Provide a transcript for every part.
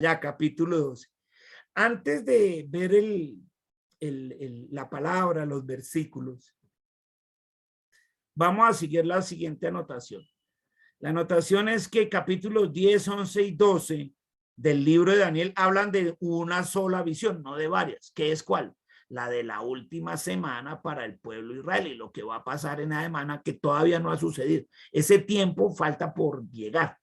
Ya, capítulo 12. Antes de ver la palabra, los versículos, vamos a seguir la siguiente anotación. La anotación es que capítulos 10, 11 y 12 del libro de Daniel hablan de una sola visión, no de varias. ¿Qué es cuál? La de la última semana para el pueblo de Israel y lo que va a pasar en la semana que todavía no ha sucedido. Ese tiempo falta por llegar,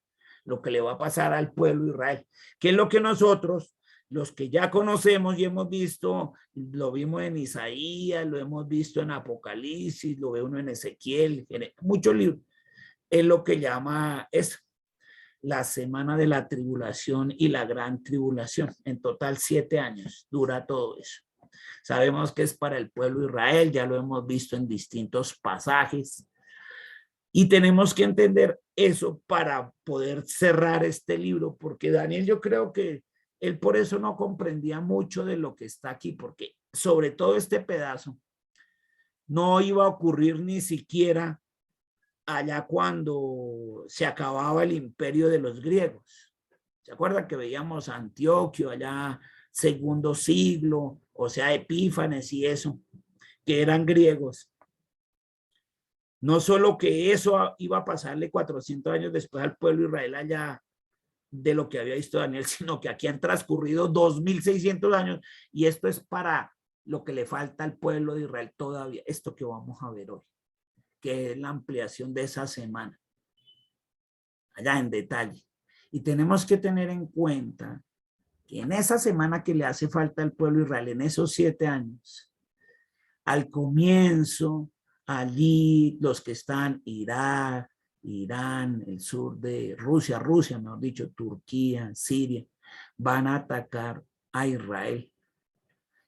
lo que le va a pasar al pueblo de Israel, que es lo que nosotros, los que ya conocemos y hemos visto, lo vimos en Isaías, lo hemos visto en Apocalipsis, lo ve uno en Ezequiel, en muchos libros, es lo que llama eso, la semana de la tribulación y la gran tribulación. En total 7 años dura todo eso. Sabemos que es para el pueblo de Israel, ya lo hemos visto en distintos pasajes. Y tenemos que entender eso para poder cerrar este libro, porque Daniel, yo creo que él por eso no comprendía mucho de lo que está aquí, porque sobre todo este pedazo no iba a ocurrir ni siquiera allá cuando se acababa el imperio de los griegos. ¿Se acuerdan que veíamos a Antioquio allá segundo siglo, o sea, Epífanes y eso, que eran griegos? No solo que eso iba a pasarle 400 años después al pueblo de Israel allá de lo que había visto Daniel, sino que aquí han transcurrido 2600 años y esto es para lo que le falta al pueblo de Israel todavía, esto que vamos a ver hoy, que es la ampliación de esa semana, allá en detalle. Y tenemos que tener en cuenta que en esa semana que le hace falta al pueblo de Israel, en esos 7 años, al comienzo, allí los que están Irak, Irán, el sur de Rusia, mejor dicho, Turquía, Siria, van a atacar a Israel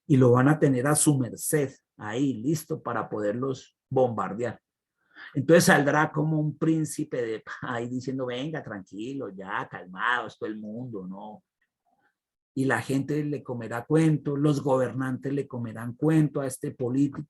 y lo van a tener a su merced ahí, listo para poderlos bombardear. Entonces saldrá como un príncipe de ahí diciendo, venga, tranquilo, ya, calmados, todo el mundo, ¿no? Y la gente le comerá cuento, los gobernantes le comerán cuento a este político.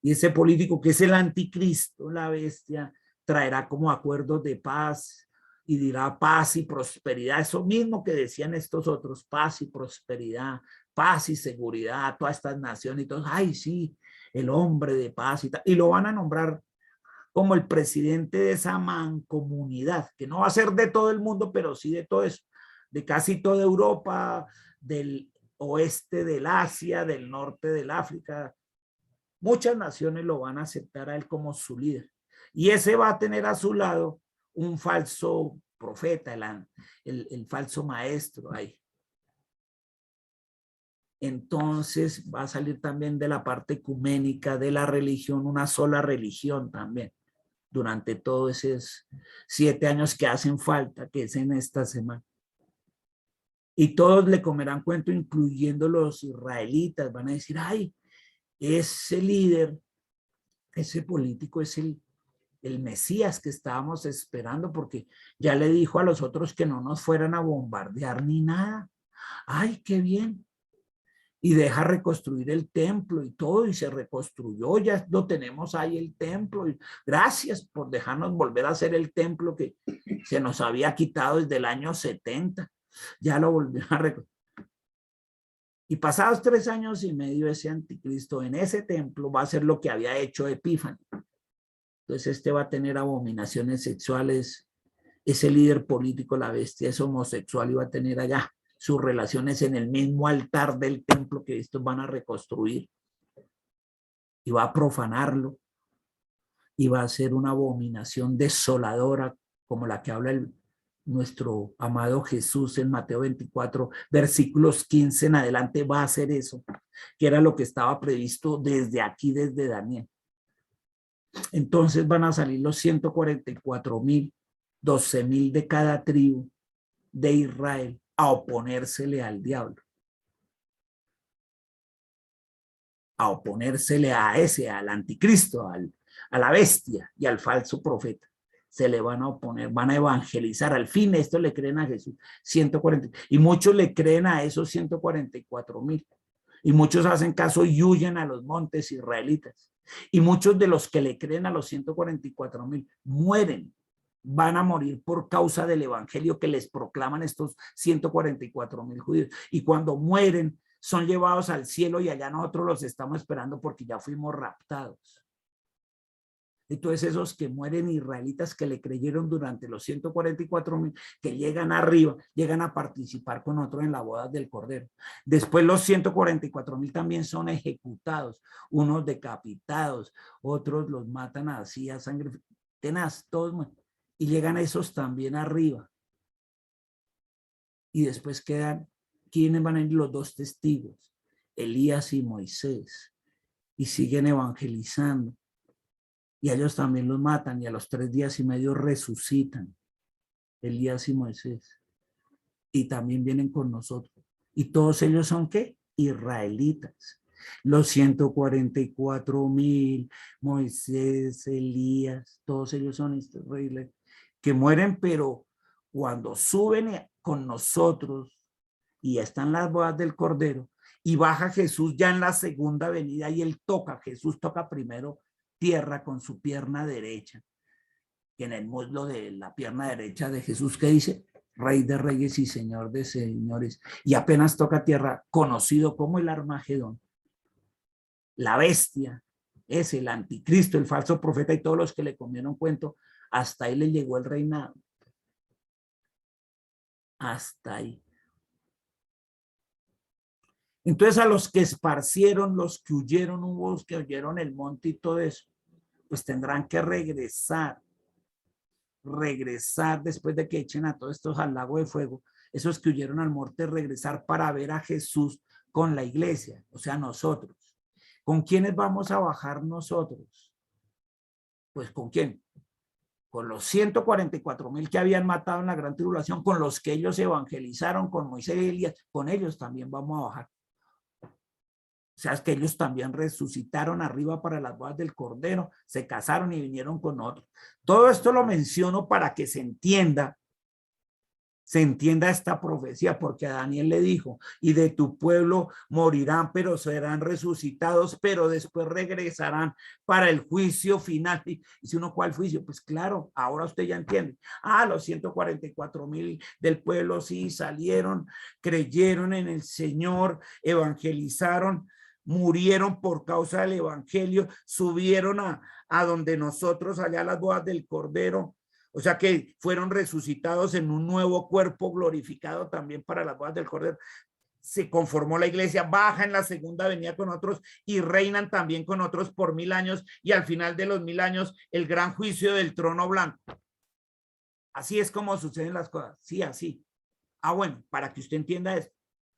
Y ese político que es el anticristo, la bestia, traerá como acuerdos de paz y dirá paz y prosperidad. Eso mismo que decían estos otros, paz y prosperidad, paz y seguridad a todas estas naciones y todos, ay sí, el hombre de paz y tal. Y lo van a nombrar como el presidente de esa mancomunidad, que no va a ser de todo el mundo, pero sí de todo eso, de casi toda Europa, del oeste del Asia, del norte del África. Muchas naciones lo van a aceptar a él como su líder. Y ese va a tener a su lado un falso profeta, el falso maestro ahí. Entonces va a salir también de la parte ecuménica de la religión, una sola religión también, durante todos esos 7 años que hacen falta, que es en esta semana. Y todos le comerán cuento, incluyendo los israelitas. Van a decir, ay, ese líder, ese político es el Mesías que estábamos esperando, porque ya le dijo a los otros que no nos fueran a bombardear ni nada. Ay, qué bien. Y deja reconstruir el templo y todo, y se reconstruyó, ya lo tenemos ahí el templo, y gracias por dejarnos volver a hacer el templo que se nos había quitado desde el año 70, ya lo volvieron a reconstruir. Y pasados 3 años y medio, ese anticristo en ese templo va a hacer lo que había hecho Epífanes. Entonces este va a tener abominaciones sexuales, ese líder político, la bestia, es homosexual y va a tener allá sus relaciones en el mismo altar del templo que estos van a reconstruir y va a profanarlo y va a ser una abominación desoladora como la que habla nuestro amado Jesús en Mateo 24, versículos 15 en adelante. Va a hacer eso, que era lo que estaba previsto desde aquí, desde Daniel. Entonces van a salir los 144,000, 12,000 de cada tribu de Israel a oponérsele al diablo, a oponérsele a ese, al anticristo, a la bestia y al falso profeta. Se le van a oponer, van a evangelizar. Al fin, esto le creen a Jesús, 140, y muchos le creen a esos 144,000. Y muchos hacen caso y huyen a los montes israelitas. Y muchos de los que le creen a los 144,000 mueren van a morir por causa del evangelio que les proclaman estos 144,000 judíos. Y cuando mueren, son llevados al cielo y allá nosotros los estamos esperando porque ya fuimos raptados. Entonces esos que mueren israelitas que le creyeron durante los 144,000, que llegan arriba, llegan a participar con otros en la boda del Cordero. Después los 144,000 también son ejecutados, unos decapitados, otros los matan así a sangre tenaz, todos mueren. Y llegan esos también arriba. Y después quedan, ¿quiénes van a ir? Los dos testigos, Elías y Moisés. Y siguen evangelizando. Y a ellos también los matan y a los 3 días y medio resucitan, Elías y Moisés. Y también vienen con nosotros. Y todos ellos son, ¿qué? Israelitas. Los 144,000, Moisés, Elías, todos ellos son israelitas que mueren, pero cuando suben con nosotros y están las bodas del Cordero y baja Jesús ya en la segunda venida y él toca, Jesús toca primero tierra con su pierna derecha, y en el muslo de la pierna derecha de Jesús, que dice, Rey de Reyes y Señor de Señores, y apenas toca tierra, conocido como el Armagedón, la bestia, es el anticristo, el falso profeta y todos los que le comieron cuento, hasta ahí le llegó el reinado. Hasta ahí. Entonces a los que esparcieron, los que huyeron, hubo los que huyeron el monte y todo eso, pues tendrán que regresar después de que echen a todos estos al lago de fuego, esos que huyeron al monte, regresar para ver a Jesús con la iglesia, o sea, nosotros. ¿Con quiénes vamos a bajar nosotros? Pues ¿con quién? Con los 144,000 que habían matado en la gran tribulación, con los que ellos evangelizaron, con Moisés y Elías, con ellos también vamos a bajar. O sea, es que ellos también resucitaron arriba para las bodas del Cordero, se casaron y vinieron con otros. Todo esto lo menciono para que se entienda esta profecía, porque a Daniel le dijo, y de tu pueblo morirán, pero serán resucitados, pero después regresarán para el juicio final. Y si uno, ¿cuál juicio? Pues claro, ahora usted ya entiende. Los 144,000 del pueblo sí salieron, creyeron en el Señor, evangelizaron, murieron por causa del evangelio, subieron a donde nosotros, allá a las bodas del Cordero. O sea que fueron resucitados en un nuevo cuerpo glorificado también para las bodas del Cordero. Se conformó la iglesia, baja en la segunda venida con otros y reinan también con otros por 1000 años y al final de los 1000 años el gran juicio del trono blanco. Así es como suceden las cosas. Sí, así. Bueno, para que usted entienda esto.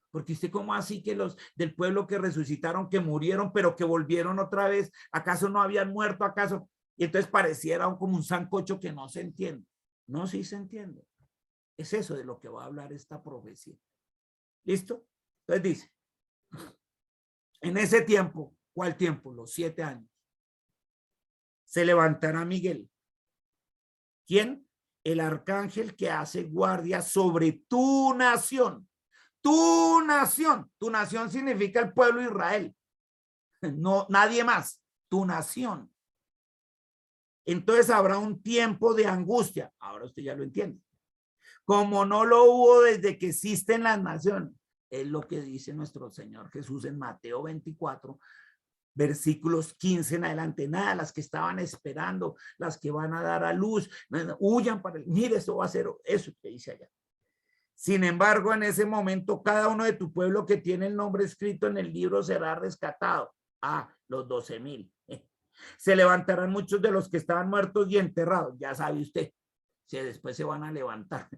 Porque usted, ¿cómo así que los del pueblo que resucitaron, que murieron, pero que volvieron otra vez? ¿Acaso no habían muerto? ¿Acaso? Y entonces pareciera como un sancocho que no se entiende. No, sí se entiende. Es eso de lo que va a hablar esta profecía. ¿Listo? Entonces dice, en ese tiempo, ¿cuál tiempo? Los 7 años. Se levantará Miguel. ¿Quién? El arcángel que hace guardia sobre tu nación. Tu nación. Tu nación significa el pueblo de Israel. No, nadie más. Tu nación. Entonces habrá un tiempo de angustia. Ahora usted ya lo entiende. Como no lo hubo desde que existen las naciones. Es lo que dice nuestro Señor Jesús en Mateo 24, versículos 15 en adelante. Nada, las que estaban esperando, las que van a dar a luz, huyan para el... Mire, esto va a ser eso que dice allá. Sin embargo, en ese momento, cada uno de tu pueblo que tiene el nombre escrito en el libro será rescatado. Los 12,000. Se levantarán muchos de los que estaban muertos y enterrados. Ya sabe usted, si después se van a levantar.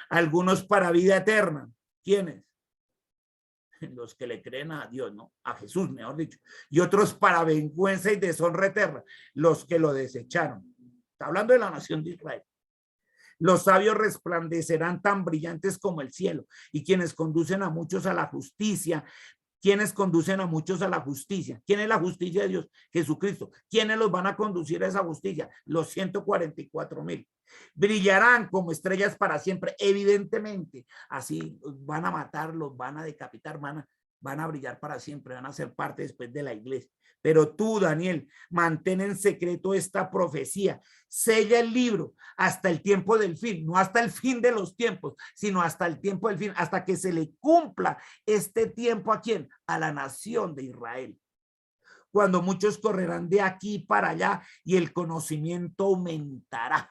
Algunos para vida eterna. ¿Quiénes? Los que le creen a Dios, ¿no? A Jesús, mejor dicho. Y otros para vergüenza y deshonra eterna. Los que lo desecharon. Está hablando de la nación de Israel. Los sabios resplandecerán tan brillantes como el cielo, y quienes conducen a muchos a la justicia. ¿Quiénes conducen a muchos a la justicia? ¿Quién es la justicia de Dios? Jesucristo. ¿Quiénes los van a conducir a esa justicia? Los 144,000. Brillarán como estrellas para siempre, evidentemente. Así van a matar, los van a decapitar, van a brillar para siempre, van a ser parte después de la iglesia. Pero tú, Daniel, mantén en secreto esta profecía, sella el libro hasta el tiempo del fin, no hasta el fin de los tiempos, sino hasta el tiempo del fin, hasta que se le cumpla este tiempo. ¿A quién? A la nación de Israel. Cuando muchos correrán de aquí para allá y el conocimiento aumentará.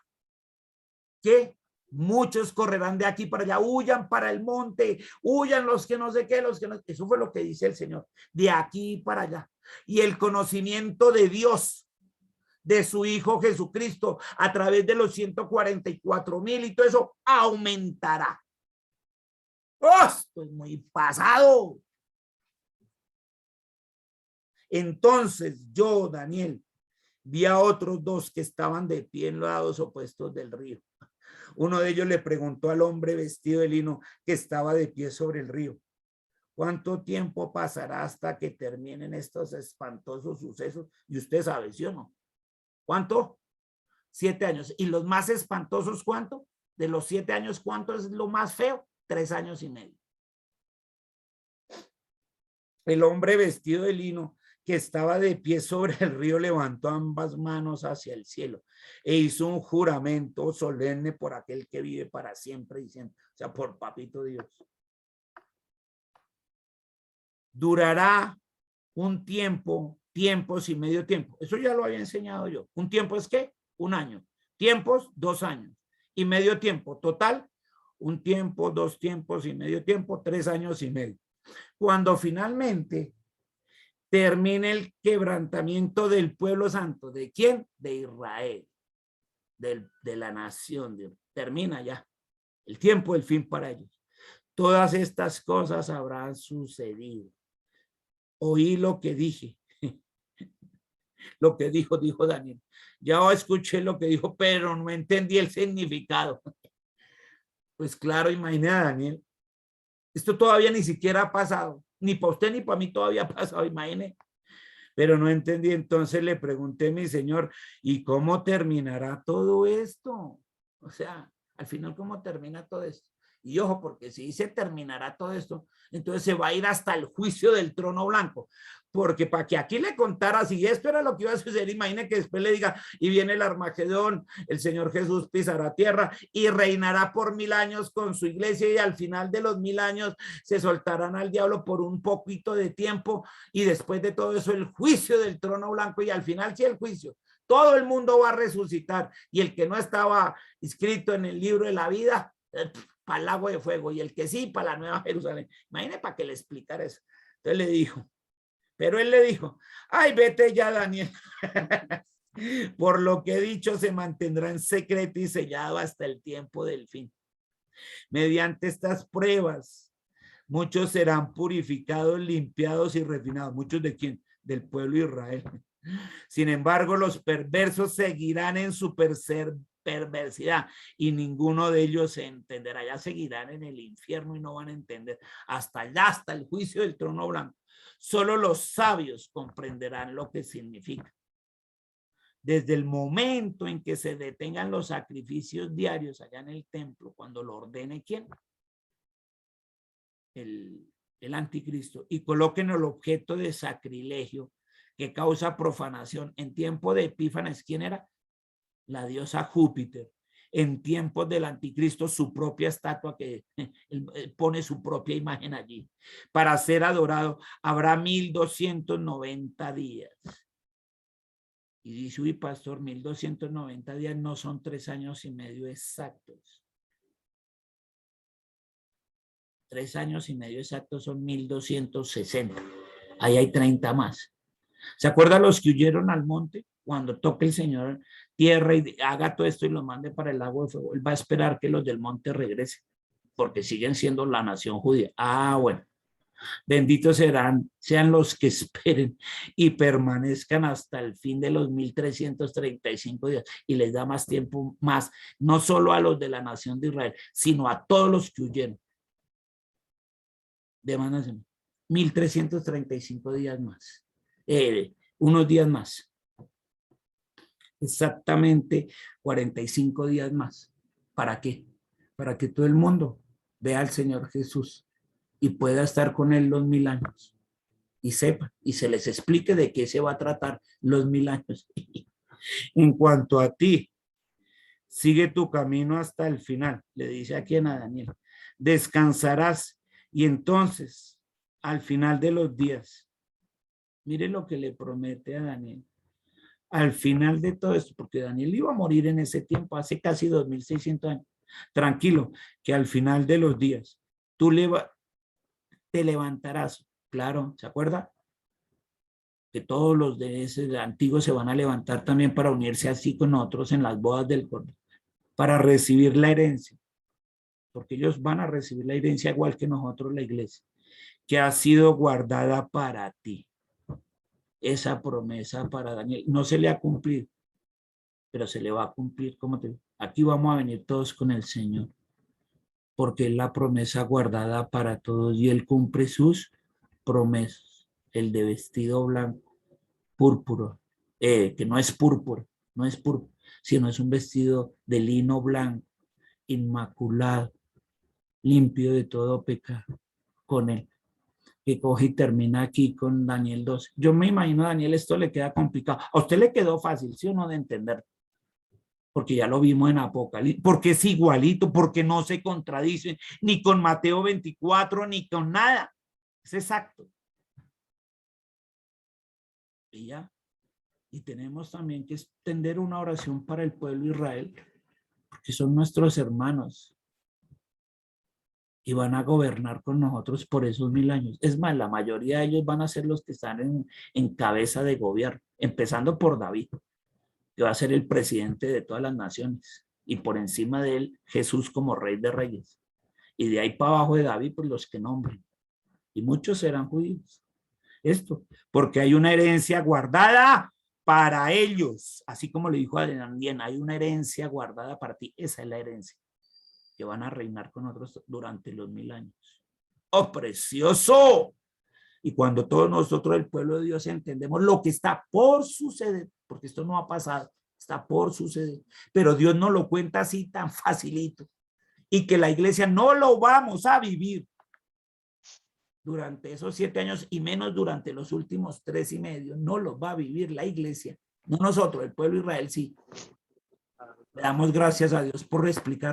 ¿Qué? Muchos correrán de aquí para allá, huyan para el monte, huyan los que no sé qué, los que no. Eso fue lo que dice el Señor, de aquí para allá. Y el conocimiento de Dios, de su Hijo Jesucristo, a través de los 144,000 y todo eso, aumentará. ¡Oh! Estoy muy pasado. Entonces yo, Daniel, vi a otros dos que estaban de pie en los lados opuestos del río. Uno de ellos le preguntó al hombre vestido de lino que estaba de pie sobre el río: ¿cuánto tiempo pasará hasta que terminen estos espantosos sucesos? Y usted sabe, ¿sí o no? ¿Cuánto? 7 años. ¿Y los más espantosos cuánto? De los 7 años, ¿cuánto es lo más feo? 3 años y medio. El hombre vestido de lino que estaba de pie sobre el río levantó ambas manos hacia el cielo e hizo un juramento solemne por aquel que vive para siempre, diciendo, o sea, por papito Dios: durará un tiempo, tiempos y medio tiempo. Eso ya lo había enseñado yo. Un tiempo es ¿qué? 1 año. Tiempos, 2 años. Y medio tiempo. Total, un tiempo, 2 tiempos y medio tiempo, 3 años y medio. Cuando finalmente termine el quebrantamiento del pueblo santo. ¿De quién? De Israel. De la nación. Termina ya el tiempo del fin para ellos. Todas estas cosas habrán sucedido. Oí lo que dije. Lo que dijo Daniel. Ya escuché lo que dijo, pero no entendí el significado. Pues claro, imagina, Daniel. Esto todavía ni siquiera ha pasado. Ni para usted ni para mí todavía ha pasado, imagine. Pero no entendí. Entonces le pregunté a mi Señor, ¿y cómo terminará todo esto? O sea, al final, ¿cómo termina todo esto? Y ojo, porque si dice terminará todo esto, entonces se va a ir hasta el juicio del trono blanco. Porque para que aquí le contara, si esto era lo que iba a suceder, imagine que después le diga, y viene el Armagedón, el Señor Jesús pisará tierra y reinará por 1000 años con su iglesia, y al final de los 1000 años se soltarán al diablo por un poquito de tiempo, y después de todo eso el juicio del trono blanco, y al final sí el juicio. Todo el mundo va a resucitar, y el que no estaba inscrito en el libro de la vida, para el lago de fuego, y el que sí, para la Nueva Jerusalén. Imagínate para que le explicara eso. Entonces le dijo, pero él le dijo, ay, vete ya, Daniel. Por lo que he dicho, se mantendrá en secreto y sellado hasta el tiempo del fin. Mediante estas pruebas, muchos serán purificados, limpiados y refinados. ¿Muchos de quién? Del pueblo de Israel. Sin embargo, los perversos seguirán en su perversidad y ninguno de ellos se entenderá. Ya seguirán en el infierno y no van a entender hasta allá, hasta el juicio del trono blanco. Solo los sabios comprenderán lo que significa. Desde el momento en que se detengan los sacrificios diarios allá en el templo, cuando lo ordene ¿quién? El anticristo, y coloquen el objeto de sacrilegio que causa profanación. En tiempo de Epífanes, ¿quién era? La diosa Júpiter. En tiempos del anticristo, su propia estatua, que él pone su propia imagen allí para ser adorado. Habrá 1290 días. Y dice, uy, pastor, 1290 días no son 3 años y medio exactos. 3 años y medio exactos son 1260. Ahí hay 30 más. ¿Se acuerdan los que huyeron al monte? Cuando toque el Señor tierra y haga todo esto y los mande para el lago de fuego, él va a esperar que los del monte regresen, porque siguen siendo la nación judía. Ah, bueno. Benditos sean los que esperen y permanezcan hasta el fin de los 1335 días, y les da más tiempo, más, no solo a los de la nación de Israel, sino a todos los que huyeron. De más 1335 días más. Unos días más. Exactamente 45 días más. ¿Para qué? Para que todo el mundo vea al Señor Jesús y pueda estar con él los 1000 años y sepa y se les explique de qué se va a tratar los 1000 años. En cuanto a ti, sigue tu camino hasta el final, le dice aquí a Daniel, descansarás y entonces al final de los días, mire lo que le promete a Daniel, al final de todo esto, porque Daniel iba a morir en ese tiempo, hace casi 2600 años, tranquilo, que al final de los días, tú te levantarás, claro, ¿se acuerda? Que todos los de ese antiguo se van a levantar también para unirse así con nosotros en las bodas del Cordero, para recibir la herencia, porque ellos van a recibir la herencia igual que nosotros la iglesia, que ha sido guardada para ti. Esa promesa para Daniel no se le ha cumplido, pero se le va a cumplir. ¿Cómo te digo? Aquí vamos a venir todos con el Señor, porque es la promesa guardada para todos y Él cumple sus promesas. El de vestido blanco, púrpura, que no es púrpura, no es púrpura, sino es un vestido de lino blanco, inmaculado, limpio de todo pecado, con Él, que coge y termina aquí con Daniel 12. Yo me imagino a Daniel esto le queda complicado. A usted le quedó fácil, ¿sí o no, de entender? Porque ya lo vimos en Apocalipsis, porque es igualito, porque no se contradice ni con Mateo 24, ni con nada. Es exacto. Y ya. Y tenemos también que extender una oración para el pueblo de Israel, porque son nuestros hermanos y van a gobernar con nosotros por esos 1000 años. Es más, la mayoría de ellos van a ser los que están en cabeza de gobierno, empezando por David, que va a ser el presidente de todas las naciones, y por encima de él, Jesús como rey de reyes. Y de ahí para abajo de David, pues los que nombren. Y muchos serán judíos. Esto, porque hay una herencia guardada para ellos, así como le dijo a Daniel, hay una herencia guardada para ti, esa es la herencia, que van a reinar con nosotros durante los 1000 años. ¡Oh, precioso! Y cuando todos nosotros, el pueblo de Dios, entendemos lo que está por suceder, porque esto no ha pasado, está por suceder, pero Dios no lo cuenta así tan facilito, y que la iglesia no lo vamos a vivir durante esos 7 años y menos durante los últimos 3 y medio, no los va a vivir la iglesia, no nosotros, el pueblo de Israel sí. Le damos gracias a Dios por explicar